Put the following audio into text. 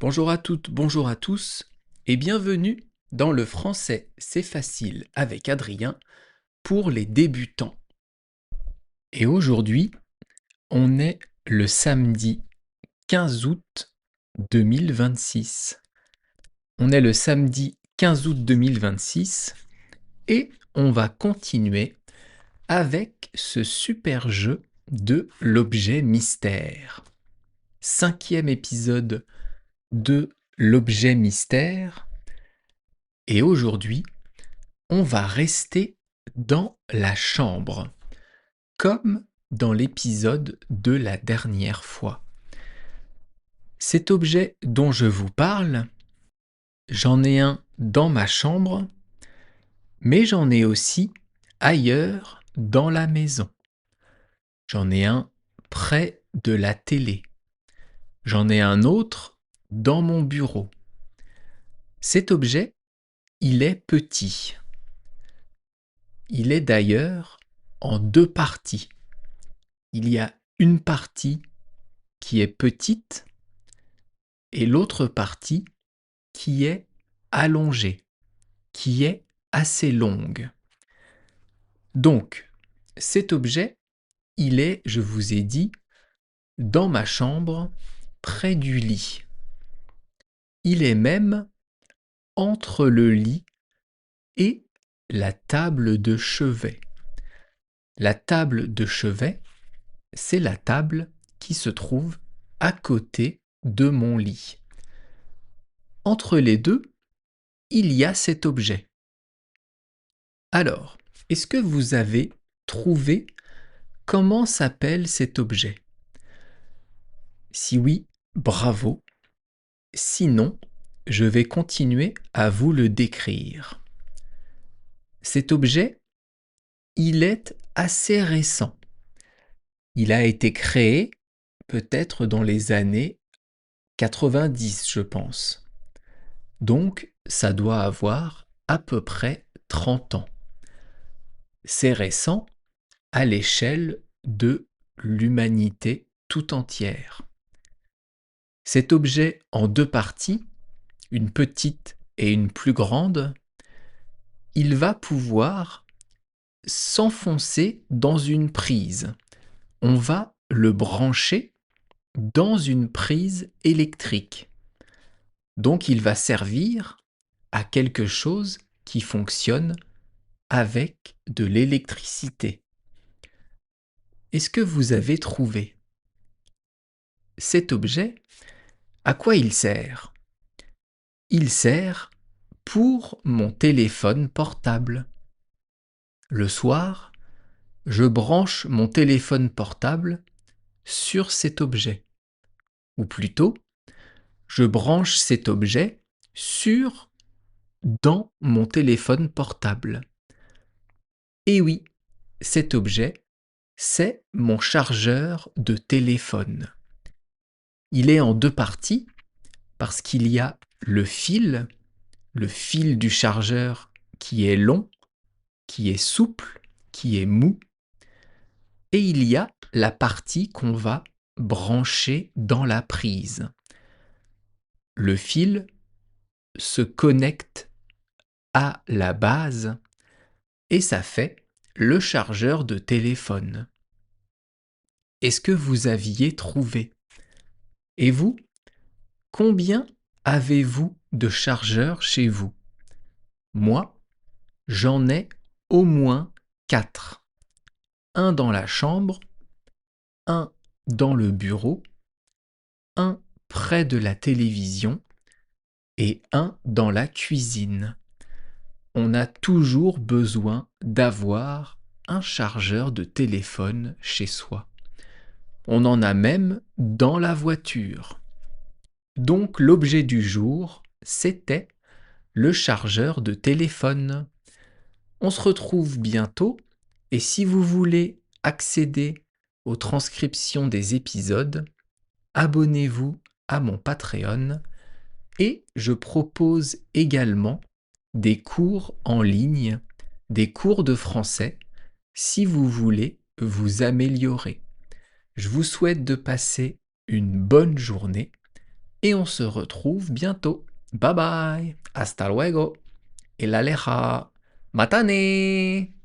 Bonjour à toutes, bonjour à tous, et bienvenue dans le français c'est facile avec Adrien pour les débutants. Et aujourd'hui, on est le samedi 15 août 2026. On est le samedi 15 août 2026 et on va continuer avec ce super jeu de l'objet mystère. 5e épisode de l'objet mystère. Et aujourd'hui, on va rester dans la chambre, comme dans l'épisode de la dernière fois. Cet objet dont je vous parle, j'en ai un dans ma chambre, mais j'en ai aussi ailleurs dans la maison. J'en ai un près de la télé. J'en ai un autre dans mon bureau. Cet objet, il est petit. Il est d'ailleurs en deux parties. Il y a une partie qui est petite et l'autre partie qui est allongée, qui est assez longue. Donc, cet objet, il est, je vous ai dit, dans ma chambre, près du lit. Il est même entre le lit et la table de chevet. La table de chevet, c'est la table qui se trouve à côté de mon lit. Entre les deux, il y a cet objet. Alors, est-ce que vous avez trouvé comment s'appelle cet objet? Si oui, bravo. Sinon, je vais continuer à vous le décrire. Cet objet, il est assez récent. Il a été créé peut-être dans les années 90, je pense. Donc, ça doit avoir à peu près 30 ans. C'est récent à l'échelle de l'humanité tout entière. Cet objet en deux parties, une petite et une plus grande, il va pouvoir s'enfoncer dans une prise. On va le brancher dans une prise électrique. Donc il va servir à quelque chose qui fonctionne avec de l'électricité. Est-ce que vous avez trouvé? Cet objet, à quoi il sert? Il sert pour mon téléphone portable. Le soir, je branche mon téléphone portable sur cet objet. Ou plutôt, je branche cet objet dans mon téléphone portable. Et oui, cet objet, c'est mon chargeur de téléphone. Il est en deux parties parce qu'il y a le fil du chargeur qui est long, qui est souple, qui est mou, et il y a la partie qu'on va brancher dans la prise. Le fil se connecte à la base et ça fait le chargeur de téléphone. Est-ce que vous aviez trouvé? Et vous, combien avez-vous de chargeurs chez vous? Moi, j'en ai au moins 4. Un dans la chambre, un dans le bureau, un près de la télévision et un dans la cuisine. On a toujours besoin d'avoir un chargeur de téléphone chez soi. On en a même dans la voiture. Donc l'objet du jour, c'était le chargeur de téléphone. On se retrouve bientôt et si vous voulez accéder aux transcriptions des épisodes, abonnez-vous à mon Patreon et je propose également des cours en ligne, des cours de français si vous voulez vous améliorer. Je vous souhaite de passer une bonne journée et on se retrouve bientôt. Bye bye, hasta luego, et l'aleja, matane!